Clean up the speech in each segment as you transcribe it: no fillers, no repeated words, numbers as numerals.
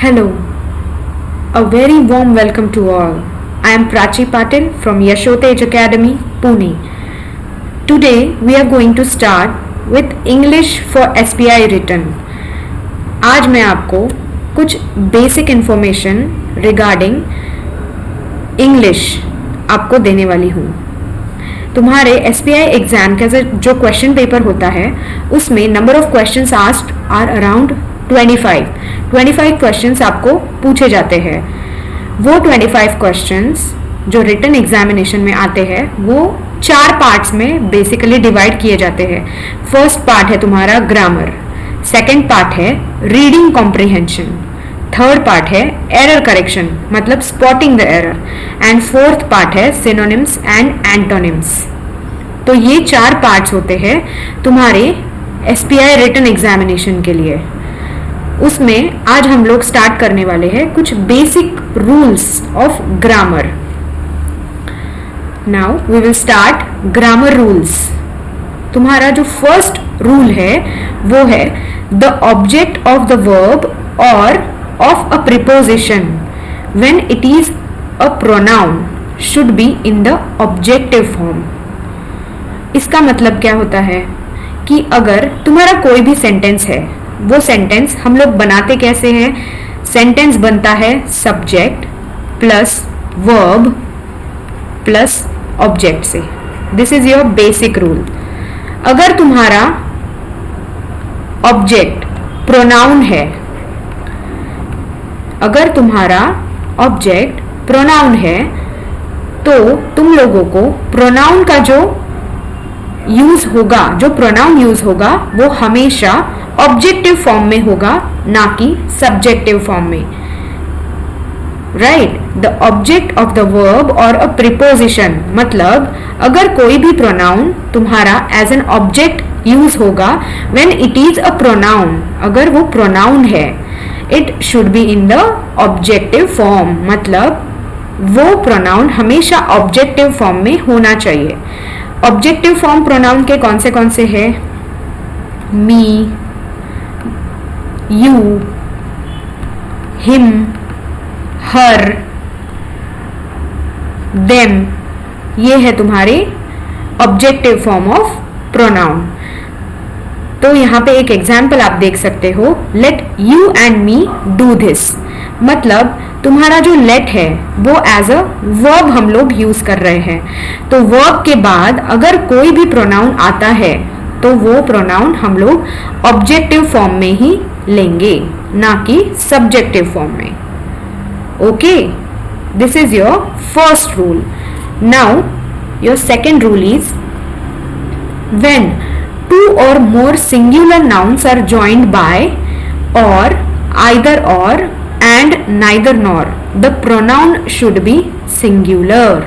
Hello, a very warm welcome to all. I am Prachi Patil from Yashotej Academy, Pune. Today we are going to start with English for SBI written. आज मैं आपको कुछ basic information regarding English आपको देने वाली हूँ. तुम्हारे SBI exam का जो क्वेश्चन पेपर होता है उसमें number of questions asked are around 25 questions आपको पूछे जाते हैं. वो 25 क्वेश्चंस जो रिटन एग्जामिनेशन में आते हैं वो 4 पार्ट्स में बेसिकली डिवाइड किए जाते हैं. फर्स्ट पार्ट है तुम्हारा ग्रामर, सेकंड पार्ट है रीडिंग कॉम्प्रिहेंशन, थर्ड पार्ट है एरर करेक्शन मतलब spotting the error, and fourth part है सिनोनिम्स एंड एंटोनिम्स. तो ये 4 पार्ट्स होते हैं तुम्हारे SBI रिटन एग्जामिनेशन के लिए. उसमें आज हम लोग स्टार्ट करने वाले हैं कुछ basic rules of grammar. Now we will start grammar rules. तुम्हारा जो फर्स्ट रूल है वो है the object of the verb और of a preposition when it is a pronoun should be in the objective form. इसका मतलब क्या होता है कि अगर तुम्हारा कोई भी सेंटेंस है, वो सेंटेंस हम लोग बनाते कैसे हैं? सेंटेंस बनता है subject plus verb plus object से. This is your basic rule. अगर तुम्हारा ऑब्जेक्ट प्रोनाउन है, अगर तुम्हारा ऑब्जेक्ट प्रोनाउन है तो तुम लोगों को प्रोनाउन का जो यूज होगा, जो प्रोनाउन यूज होगा वो हमेशा ऑब्जेक्टिव फॉर्म में होगा, ना कि सब्जेक्टिव फॉर्म में. Right. The object of the verb और अ प्रीपोजिशन मतलब अगर कोई भी प्रोनाउन तुम्हारा एज एन ऑब्जेक्ट यूज होगा when it is a pronoun, अगर वो प्रोनाउन है, it should be in the objective form मतलब वो प्रोनाउन हमेशा ऑब्जेक्टिव फॉर्म में होना चाहिए. ऑब्जेक्टिव फॉर्म प्रोनाउन के कौन से हैं? मी, यू, हिम, हर, देम. ये है तुम्हारे ऑब्जेक्टिव फॉर्म ऑफ प्रोनाउन. तो यहाँ पे एक एग्जाम्पल आप देख सकते हो, late you and me do this. मतलब तुम्हारा जो लेट है वो एज अ वर्ब हम लोग यूज कर रहे हैं. तो वर्ब के बाद अगर कोई भी प्रोनाउन आता है तो वो प्रोनाउन हम लोग ऑब्जेक्टिव फॉर्म में ही लेंगे, ना कि सब्जेक्टिव फॉर्म में. Okay, this is your first rule. Now your second rule is when 2 or more singular nouns are joined by or either or and neither nor, the pronoun should be singular.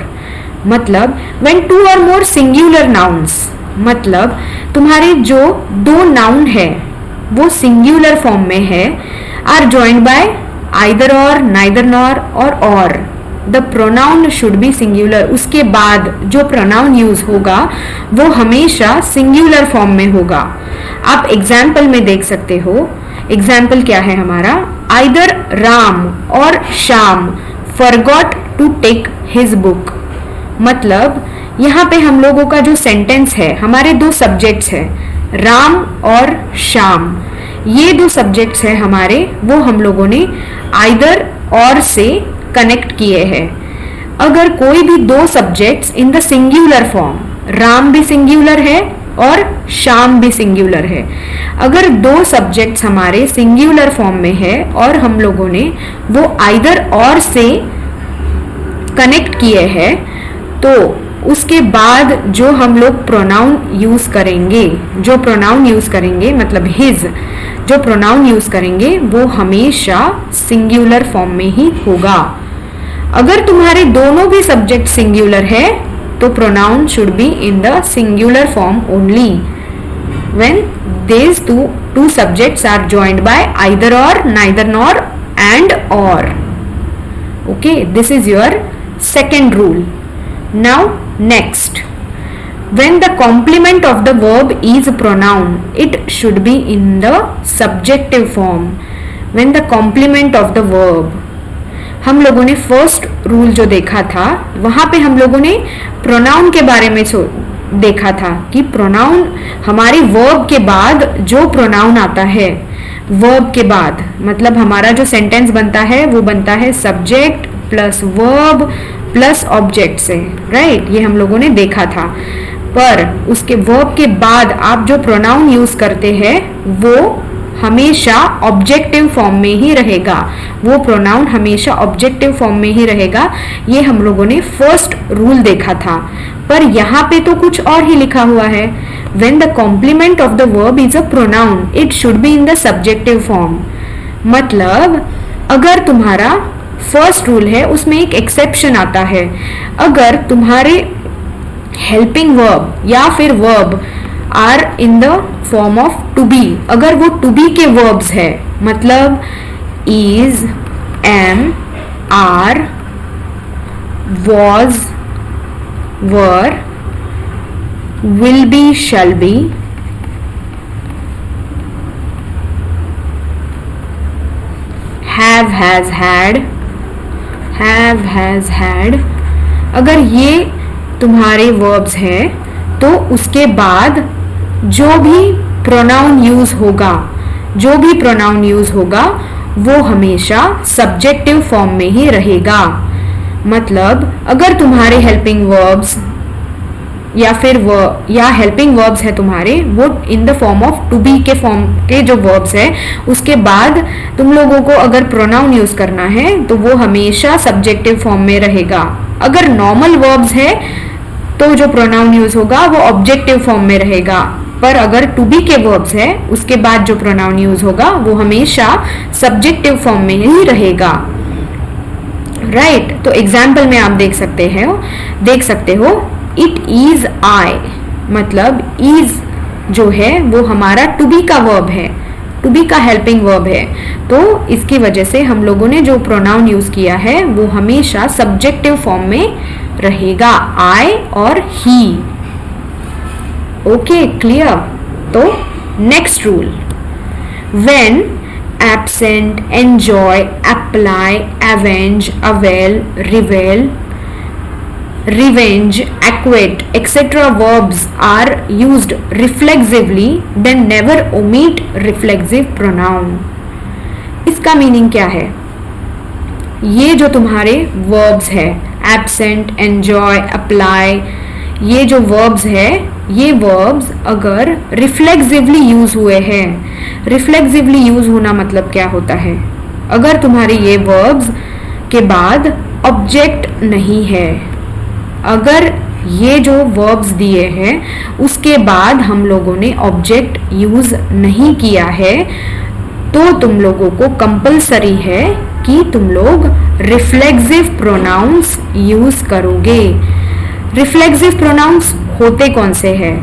मतलब when 2 or more singular nouns मतलब तुम्हारे जो 2 noun है वो singular form में है, are joined by either or, neither nor or the pronoun should be singular. उसके बाद जो pronoun यूज होगा वो हमेशा सिंगुलर फॉर्म में होगा. आप एग्जाम्पल में देख सकते हो. एग्जाम्पल क्या है हमारा? either राम और Shyam forgot to take his book. मतलब यहाँ पे हम लोगों का जो सेंटेंस है, हमारे 2 सब्जेक्ट्स हैं राम और श्याम. ये 2 सब्जेक्ट्स हैं हमारे, वो हम लोगों ने either और से कनेक्ट किए हैं. अगर कोई भी 2 subjects in the singular form, Ram भी सिंगुलर है और श्याम भी सिंगुलर है, अगर 2 सब्जेक्ट्स हमारे सिंगुलर फॉर्म में है और हम लोगों ने वो आइदर और से कनेक्ट किए हैं, तो उसके बाद जो हम लोग प्रोनाउन यूज करेंगे, जो प्रोनाउन यूज करेंगे मतलब हिज, जो प्रोनाउन यूज करेंगे वो हमेशा सिंगुलर फॉर्म में ही होगा. अगर तुम्हारे दोनों भी सब्जेक्ट सिंगुलर है तो pronoun should be in the singular form only when these two subjects are joined by either or, neither nor and or. Okay, this is your second rule. Now next, when the complement of the verb is pronoun, it should be in the subjective form. When the complement of the verb. हम लोगों ने first rule जो देखा था वहां पे हम लोगों ने प्रोनाउन के बारे में देखा था कि प्रोनाउन हमारे वर्ब के बाद जो प्रोनाउन आता है, वर्ब के बाद मतलब हमारा जो सेंटेंस बनता है वो बनता है subject plus verb plus object से, राइट। ये हम लोगों ने देखा था। पर उसके वर्ब के बाद आप जो प्रोनाउन यूज करते हैं वो हमेशा ऑब्जेक्टिव फॉर्म में ही रहेगा, वो प्रोनाउन हमेशा ऑब्जेक्टिव फॉर्म में ही रहेगा। ये हम लोगों ने फर्स्ट रूल देखा था। पर यहाँ पे तो कुछ और ही लिखा हुआ है, when the complement of the verb is a pronoun it should be in the subjective form. मतलब अगर तुम्हारा फर्स्ट रूल है उसमें एक एक्सेप्शन आता है, अगर तुम्हारे हेल्पिंग वर्ब या फिर verb are in the form of to be, अगर वो टू बी के वर्ब्स है, मतलब is, am, are, was, were, will be, shall be, have, has, had, अगर ये तुम्हारे वर्ब्स हैं तो उसके बाद जो भी प्रोनाउन यूज होगा वो हमेशा सब्जेक्टिव फॉर्म में ही रहेगा। मतलब अगर तुम्हारे हेल्पिंग वर्ब्स या हेल्पिंग वर्ब्स है तुम्हारे, वो in the form of to be के फॉर्म के जो वर्ब्स है, उसके बाद तुम लोगों को अगर प्रोनाउन यूज करना है तो वो हमेशा सब्जेक्टिव फॉर्म में रहेगा। अगर नॉर्मल वर्ब्स है तो जो प्रोनाउन यूज होगा वो ऑब्जेक्टिव फॉर्म में रहेगा। पर अगर टू बी के वर्ब्स है उसके बाद जो प्रोनाउन यूज होगा वो हमेशा सब्जेक्टिव फॉर्म में ही रहेगा, राइट। तो एग्जाम्पल में आप देख सकते हो इट इज आई, मतलब इज जो है वो हमारा टू बी का वर्ब है, टू बी का हेल्पिंग वर्ब है। तो इसकी वजह से हम लोगों ने जो प्रोनाउन यूज किया है वो हमेशा सब्जेक्टिव फॉर्म में रहेगा, आई और ही। Okay, clear. तो next rule, when absent, enjoy, apply, avenge, avail, revel, revenge, acquit, etc. verbs are used reflexively, then never omit reflexive pronoun. इसका मीनिंग क्या है? ये जो तुम्हारे verbs है, absent, enjoy, apply, ये जो verbs है, ये verbs अगर reflexively यूज हुए हैं, reflexively यूज होना मतलब क्या होता है? अगर तुम्हारे ये verbs के बाद ऑब्जेक्ट नहीं है, अगर ये जो वर्ब्स दिए हैं उसके बाद हम लोगों ने ऑब्जेक्ट यूज नहीं किया है, तो तुम लोगों को कंपलसरी है कि तुम लोग रिफ्लेक्सिव प्रोनाउंस यूज करोगे। रिफ्लेक्सिव प्रोनाउंस होते कौन से हैं?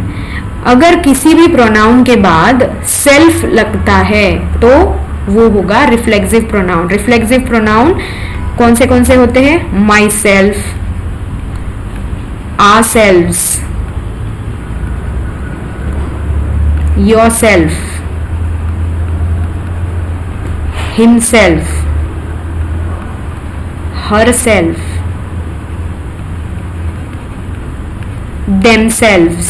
अगर किसी भी प्रोनाउन के बाद सेल्फ लगता है तो वो होगा रिफ्लेक्सिव प्रोनाउन। रिफ्लेक्सिव प्रोनाउन कौन से होते हैं? My self, ourselves, yourself, himself, herself, themselves।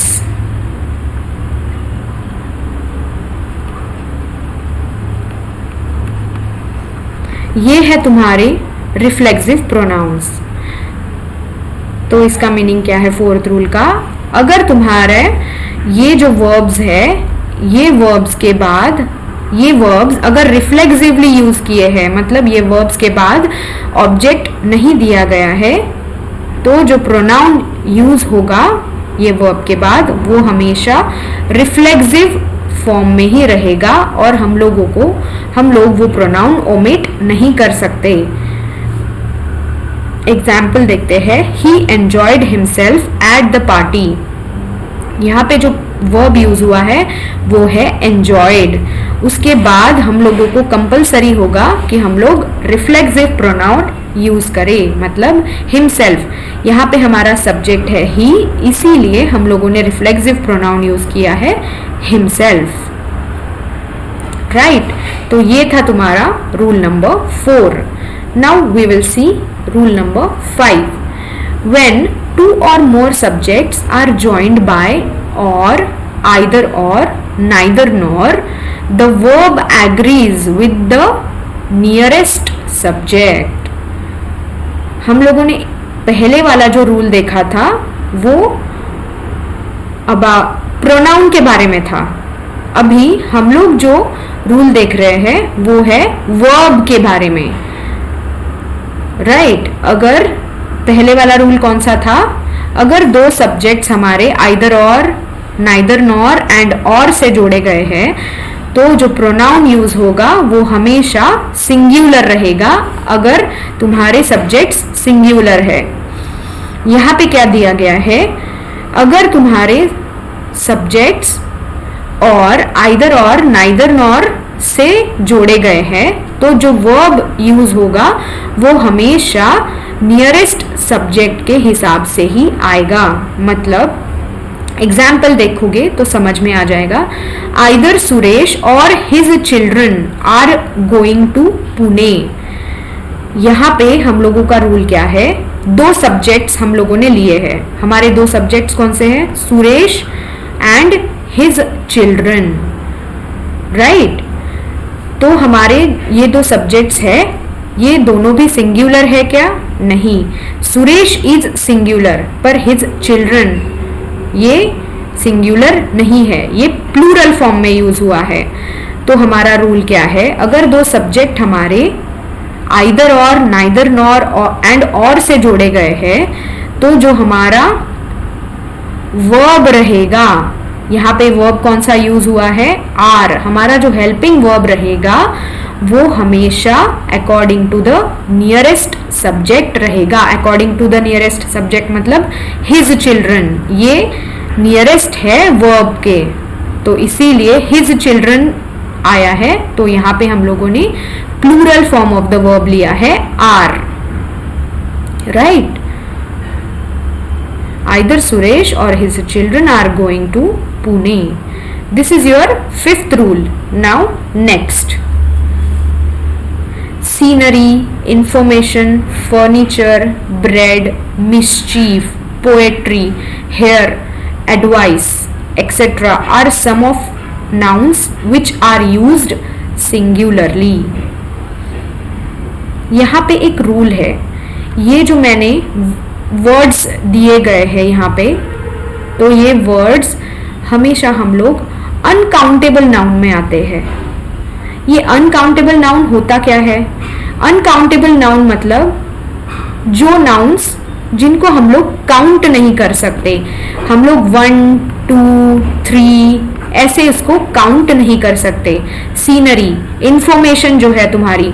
ये है तुम्हारे रिफ्लेक्सिव प्रोनाउंस। तो इसका मीनिंग क्या है फोर्थ रूल का? अगर तुम्हारे ये जो वर्ब्स है, ये वर्ब्स के बाद ये वर्ब्स अगर रिफ्लेक्सिवली यूज किए हैं, मतलब ये वर्ब्स के बाद ऑब्जेक्ट नहीं दिया गया है, तो जो प्रोनाउन यूज होगा ये वर्ब के बाद वो हमेशा रिफ्लेक्सिव फॉर्म में ही रहेगा और हम लोग वो प्रोनाउन ओमिट नहीं कर सकते। एग्जाम्पल देखते हैं, ही enjoyed himself at the party. यहाँ पे जो वर्ब यूज हुआ है वो है एंजॉयड। उसके बाद हम लोगों को कंपलसरी होगा कि हम लोग रिफ्लेक्सिव प्रोनाउन यूज करें, मतलब हिमसेल्फ। यहाँ पे हमारा सब्जेक्ट है ही, इसीलिए हम लोगों ने रिफ्लेक्सिव प्रोनाउन यूज किया है हिमसेल्फ। राइट। तो ये था तुम्हारा rule number 4। Now we will see rule number 5। When 2 or more subjects are joined by or either or neither nor the verb agrees with the nearest subject। हम लोगों ने पहले वाला जो रूल देखा था वो अब प्रोनाउन के बारे में था। अभी हम लोग जो रूल देख रहे हैं वो है वर्ब के बारे में, राइट। अगर पहले वाला रूल कौन सा था, अगर दो सब्जेक्ट्स हमारे आइदर और, नाइदर नॉर एंड और से जोड़े गए हैं तो जो प्रोनाउन यूज होगा वो हमेशा सिंगुलर रहेगा अगर तुम्हारे सब्जेक्ट्स सिंगुलर है। यहाँ पे क्या दिया गया है, अगर तुम्हारे सब्जेक्ट्स और आइदर और, नाइदर नॉर से जोड़े गए हैं तो जो वर्ब यूज होगा वो हमेशा नियरेस्ट सब्जेक्ट के हिसाब से ही आएगा। मतलब एग्जाम्पल देखोगे तो समझ में आ जाएगा। आइदर सुरेश और his children are going to Pune. यहाँ पे हम लोगों का रूल क्या है, दो सब्जेक्ट्स हम लोगों ने लिए हैं। हमारे दो सब्जेक्ट्स कौन से हैं, Suresh and his children, right. तो हमारे ये दो सब्जेक्ट्स है, ये दोनों भी सिंगुलर है क्या, नहीं। सुरेश इज सिंगुलर पर हिज चिल्ड्रन ये सिंगुलर नहीं है, ये प्लूरल फॉर्म में यूज हुआ है। तो हमारा रूल क्या है, अगर दो सब्जेक्ट हमारे आइदर और, नाइदर नॉर एंड और से जोड़े गए हैं तो जो हमारा वर्ब रहेगा, यहाँ पे वर्ब कौन सा यूज हुआ है, आर। हमारा जो हेल्पिंग वर्ब रहेगा वो हमेशा according to the nearest subject रहेगा। According to the nearest subject मतलब हिज चिल्ड्रन, ये नियरेस्ट है वर्ब के, तो इसीलिए हिज चिल्ड्रन आया है। तो यहाँ पे हम लोगों ने plural form of the verb लिया है आर, राइट। आइदर सुरेश और his children are going to Pune. This is your 5th rule. Now next, scenery, information, furniture, bread, mischief, poetry, hair, advice etcetera are some of nouns which are used singularly। यहाँ पे एक rule है, ये जो मैंने words दिए गए हैं यहाँ पे, तो ये वर्ड्स हमेशा हम लोग अनकाउंटेबल नाउन में आते हैं। ये अनकाउंटेबल नाउन होता क्या है, अनकाउंटेबल नाउन मतलब जो नाउन्स जिनको हम लोग काउंट नहीं कर सकते, हम लोग 1 2 3 ऐसे इसको काउंट नहीं कर सकते। सीनरी, इंफॉर्मेशन जो है तुम्हारी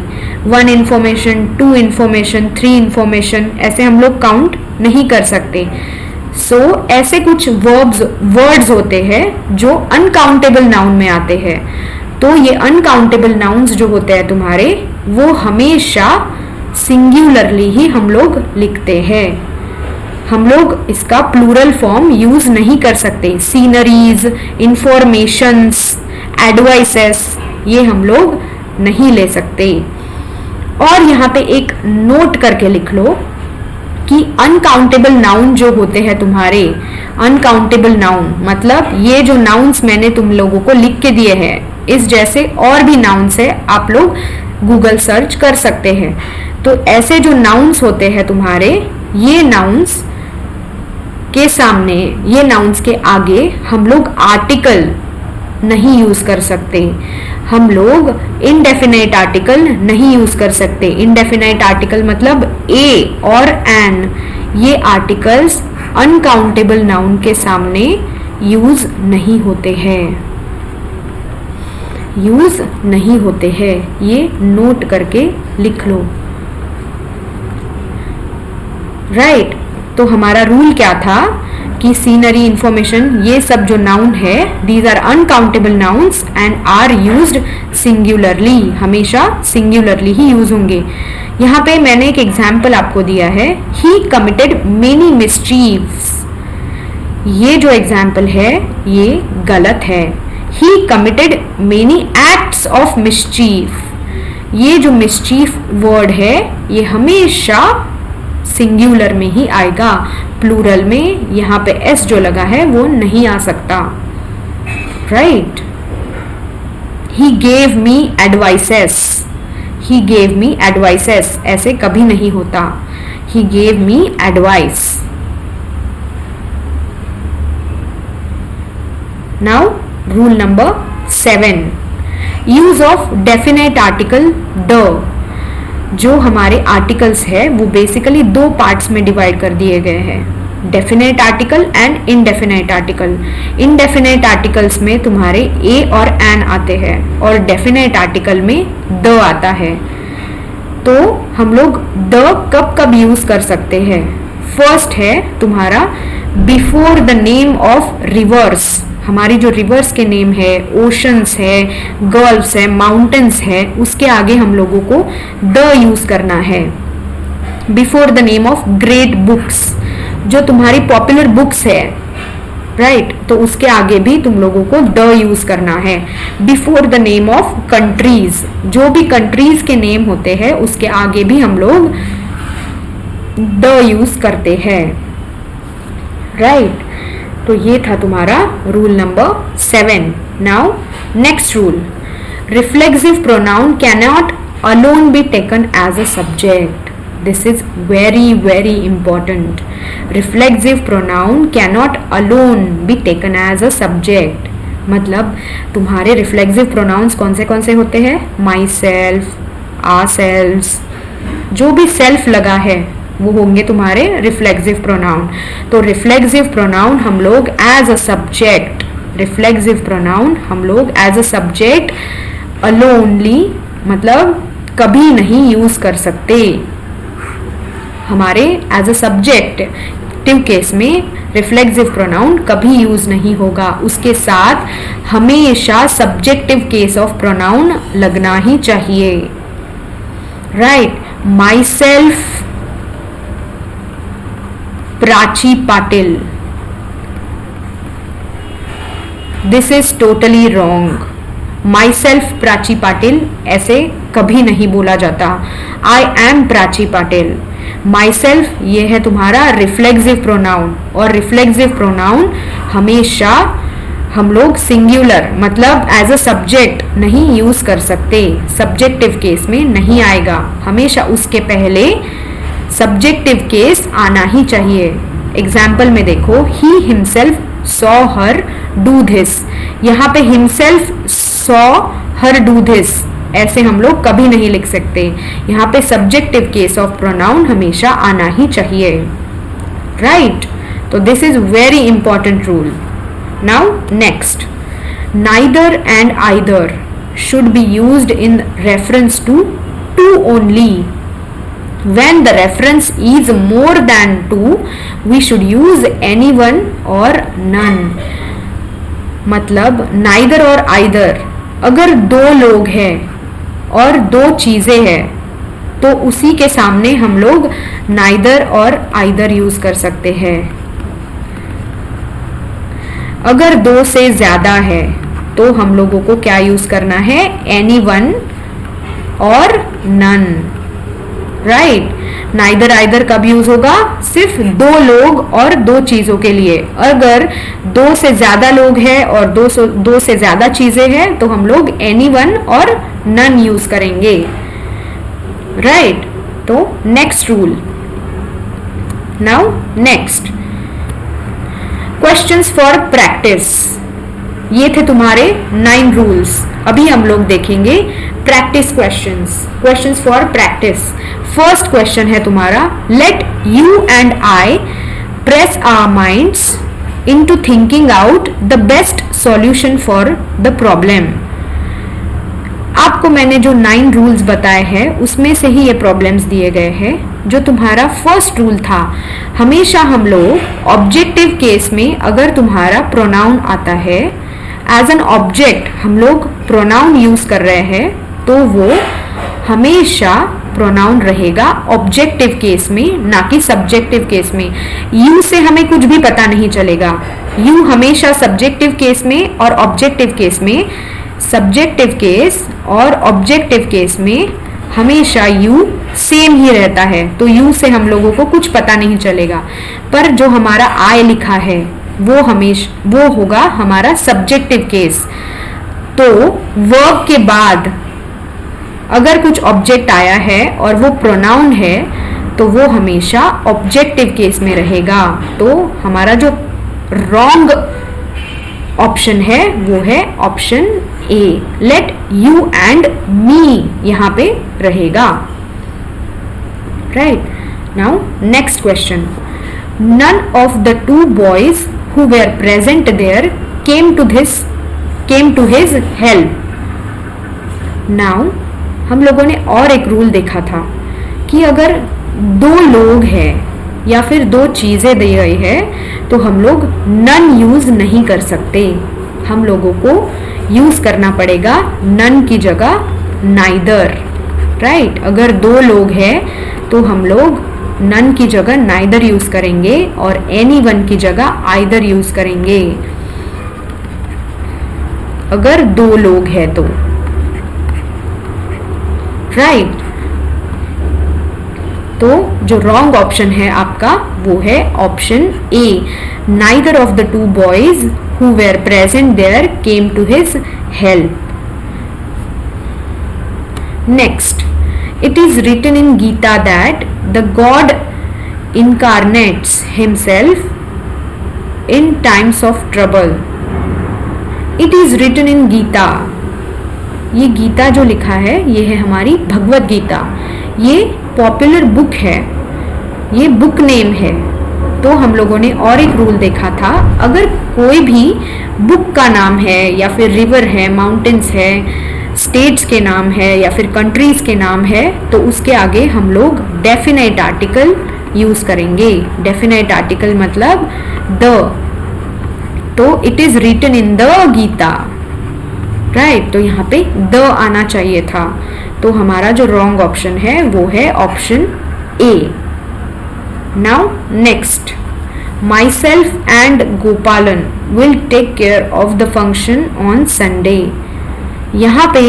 1 इंफॉर्मेशन, 2 इंफॉर्मेशन, 3 इंफॉर्मेशन, ऐसे हम लोग काउंट नहीं कर सकते। सो ऐसे कुछ वर्ड्स होते हैं जो अनकाउंटेबल नाउन में आते हैं। तो ये अनकाउंटेबल नाउन्स जो होते हैं तुम्हारे, वो हमेशा सिंगुलरली ही हम लोग लिखते हैं। हम लोग इसका प्लूरल फॉर्म यूज नहीं कर सकते। सीनरीज, इंफॉर्मेशंस, एडवाइसेस, ये हम लोग नहीं ले सकते। और यहाँ पे एक नोट करके लिख लो कि अनकाउंटेबल नाउन जो होते हैं तुम्हारे, अनकाउंटेबल नाउन मतलब ये जो नाउन्स मैंने तुम लोगों को लिख के दिए हैं, इस जैसे और भी नाउन्स है, आप लोग गूगल सर्च कर सकते हैं। तो ऐसे जो नाउन्स होते हैं तुम्हारे, ये नाउन्स के सामने, ये नाउन्स के आगे हम लोग आर्टिकल नहीं यूज कर सकते। हम लोग इनडेफिनाइट आर्टिकल नहीं यूज कर सकते। इनडेफिनाइट आर्टिकल मतलब ए और एन, ये आर्टिकल्स अनकाउंटेबल नाउन के सामने यूज नहीं होते हैं, यूज नहीं होते हैं। ये नोट करके लिख लो, राइट। तो हमारा रूल क्या था कि सीनरी, इंफॉर्मेशन, ये सब जो नाउन है, these are uncountable nouns and are used singularly, हमेशा सिंगुलरली ही यूज होंगे। यहाँ पे मैंने एक एग्जाम्पल आपको दिया है, ही कमिटेड मेनी मिस्चीव्स। ये जो एग्जाम्पल है ये गलत है। He committed many acts of mischief. ये जो मिस्चीफ वर्ड है ये हमेशा सिंगुलर में ही आएगा, प्लूरल में यहाँ पे एस जो लगा है वो नहीं आ सकता, right. He gave me advices, he gave me advices ऐसे कभी नहीं होता, he gave me advice. Now rule number 7, use of definite article the. जो हमारे आर्टिकल्स है वो बेसिकली दो पार्ट्स में डिवाइड कर दिए गए हैं, definite article and indefinite article. Indefinite articles में तुम्हारे ए और एन आते हैं और डेफिनेट आर्टिकल में द आता है। तो हम लोग द कब कब यूज कर सकते हैं? फर्स्ट है तुम्हारा before the name of reverse. हमारी जो रिवर्स के नेम है, ओशंस है, गल्फ्स है, माउंटेन्स है, उसके आगे हम लोगों को द यूज करना है। Before the name of great books, जो तुम्हारी पॉपुलर बुक्स है, राइट, तो उसके आगे भी तुम लोगों को द यूज करना है। Before the name of countries, जो भी कंट्रीज के नेम होते हैं उसके आगे भी हम लोग द यूज करते हैं, राइट। तो ये था तुम्हारा rule number 7। Now next rule, reflexive pronoun cannot alone be taken as a subject. This is very very important. Reflexive pronoun cannot alone be taken as a subject, मतलब तुम्हारे reflexive pronouns कौन से होते हैं? माई सेल्फ, आर सेल्व्स, जो भी self लगा है वो होंगे तुम्हारे रिफ्लेक्सिव प्रोनाउन। तो रिफ्लेक्सिव प्रोनाउन हम लोग as a subject, reflexive pronoun हम लोग एज अ सब्जेक्ट अलोनली, मतलब कभी नहीं यूज कर सकते। हमारे एज अ सब्जेक्टिव केस में रिफ्लेक्सिव प्रोनाउन कभी यूज नहीं होगा, उसके साथ हमेशा सब्जेक्टिव केस ऑफ प्रोनाउन लगना ही चाहिए, right. My self Prachi Patil, this is totally wrong. My self Prachi Patil ऐसे कभी नहीं बोला जाता। I am Prachi Patil, my self ये है तुम्हारा रिफ्लेक्सिव प्रोनाउन, और रिफ्लेक्सिव प्रोनाउन हमेशा हम लोग सिंगुलर मतलब एज अ सब्जेक्ट नहीं यूज कर सकते, सब्जेक्टिव केस में नहीं आएगा, हमेशा उसके पहले सब्जेक्टिव केस आना ही चाहिए। एग्जाम्पल में देखो, he himself saw her do this, यहाँ पे himself saw her do this ऐसे हम लोग कभी नहीं लिख सकते, यहाँ पे सब्जेक्टिव केस ऑफ प्रोनाउन हमेशा आना ही चाहिए, राइट। तो this is very important rule. Now next, neither and either should be used in reference to only. When the reference is more than two, we should use anyone or none. मतलब neither और either, अगर दो लोग हैं और दो चीजें हैं तो उसी के सामने हम लोग neither और either यूज कर सकते हैं। अगर दो से ज्यादा है तो हम लोगों को क्या यूज करना है? anyone और none, राइट। नाइदर आइदर कब यूज होगा? सिर्फ दो लोग और दो चीजों के लिए। अगर दो से ज्यादा लोग हैं और दो से ज्यादा चीजें हैं तो हम लोग anyone और none यूज करेंगे, राइट। तो next rule. Now next, questions for practice. ये थे तुम्हारे 9 रूल्स। अभी हम लोग देखेंगे practice questions for practice. First question है तुम्हारा, let you and I press our minds into thinking out the best solution for the problem. आपको मैंने जो 9 रूल्स बताए हैं उसमें से ही ये प्रॉब्लम्स दिए गए हैं। जो तुम्हारा फर्स्ट रूल था, हमेशा हम लोग ऑब्जेक्टिव केस में अगर तुम्हारा प्रोनाउन आता है, एज एन ऑब्जेक्ट हम लोग प्रोनाउन यूज कर रहे हैं तो वो हमेशा प्रोनाउन रहेगा ऑब्जेक्टिव केस में, ना कि सब्जेक्टिव केस में। यू से हमें कुछ भी पता नहीं चलेगा, यू हमेशा सब्जेक्टिव केस में और ऑब्जेक्टिव केस में, सब्जेक्टिव केस और ऑब्जेक्टिव केस में हमेशा यू सेम ही रहता है, तो यू से हम लोगों को कुछ पता नहीं चलेगा। पर जो हमारा आई लिखा है वो होगा हमारा सब्जेक्टिव केस। तो वर्ब के बाद अगर कुछ ऑब्जेक्ट आया है और वो प्रोनाउन है तो वो हमेशा ऑब्जेक्टिव केस में रहेगा। तो हमारा जो रॉन्ग ऑप्शन है वो है option A, let you and me यहाँ पे रहेगा। Right, now next question, none of the two boys who were present there came to his help. Now हम लोगों ने और एक रूल देखा था कि अगर दो लोग हैं या फिर दो चीजें दी गई है तो हम लोग नन यूज नहीं कर सकते, हम लोगों को यूज करना पड़ेगा नन की जगह नाइदर। राइट, अगर दो लोग हैं तो हम लोग नन की जगह नाइदर यूज करेंगे और एनीवन की जगह आइदर यूज करेंगे अगर दो लोग हैं तो। राइट, तो जो रॉन्ग ऑप्शन है आपका वो है option A, neither of the two boys who were present there came to his help. Next, it is written in Gita that the God incarnates himself in times of trouble. It is written in Gita. ये गीता जो लिखा है ये है हमारी भगवत गीता, ये popular book है, ये बुक नेम है। तो हम लोगों ने और एक रूल देखा था, अगर कोई भी बुक का नाम है या फिर रिवर है, माउंटेन्स है, स्टेट्स के नाम है या फिर कंट्रीज के नाम है तो उसके आगे हम लोग डेफिनेट आर्टिकल यूज करेंगे। डेफिनेट आर्टिकल मतलब द, तो it is written in the Gita. Right, तो यहाँ पे द आना चाहिए था, तो हमारा जो रॉन्ग ऑप्शन है वो है option A. Now next, myself and Gopalan will take care of the function on Sunday. यहाँ पे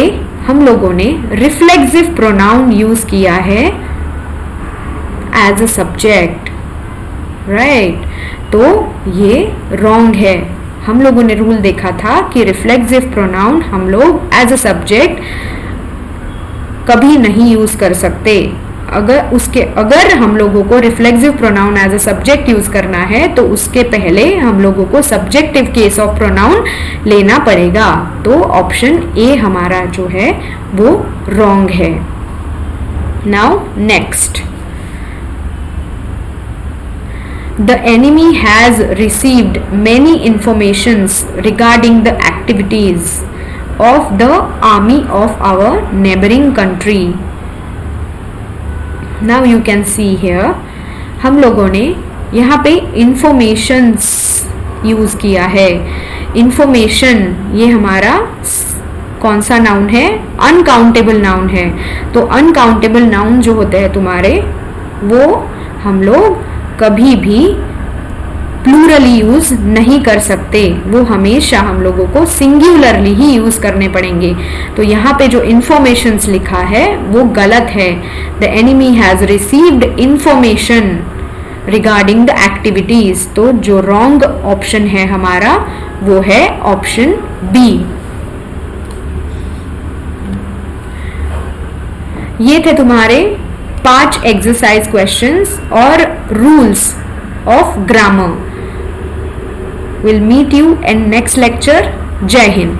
हम लोगों ने रिफ्लेक्सिव प्रोनाउन यूज किया है एज अ सब्जेक्ट। राइट, तो ये रॉन्ग है। हम लोगों ने रूल देखा था कि रिफ्लेक्सिव प्रोनाउन हम लोग एज अ सब्जेक्ट कभी नहीं यूज कर सकते। अगर हम लोगों को reflexive pronoun as a subject use करना है तो उसके पहले हम लोगों को सब्जेक्टिव केस ऑफ प्रोनाउन लेना पड़ेगा। तो ऑप्शन ए हमारा जो है वो रॉन्ग है। Now next, the enemy has received many informations regarding the activities of the army of our neighbouring country. Now you can see here, हम लोगों ने यहाँ पे इंफॉर्मेशंस यूज किया है। इंफॉर्मेशन ये हमारा कौन सा नाउन है? अनकाउंटेबल नाउन है। तो अनकाउंटेबल नाउन जो होते हैं तुम्हारे वो हम लोग कभी भी प्लूरली यूज नहीं कर सकते, वो हमेशा हम लोगों को सिंगुलरली ही यूज करने पड़ेंगे। तो यहाँ पे जो इंफॉर्मेशंस लिखा है वो गलत है। The enemy has received information regarding the activities. तो जो रॉन्ग ऑप्शन है हमारा वो है ऑप्शन बी। ये थे तुम्हारे 5 एक्सरसाइज क्वेश्चंस और rules of grammar. We'll meet you in next lecture. Jai Hind.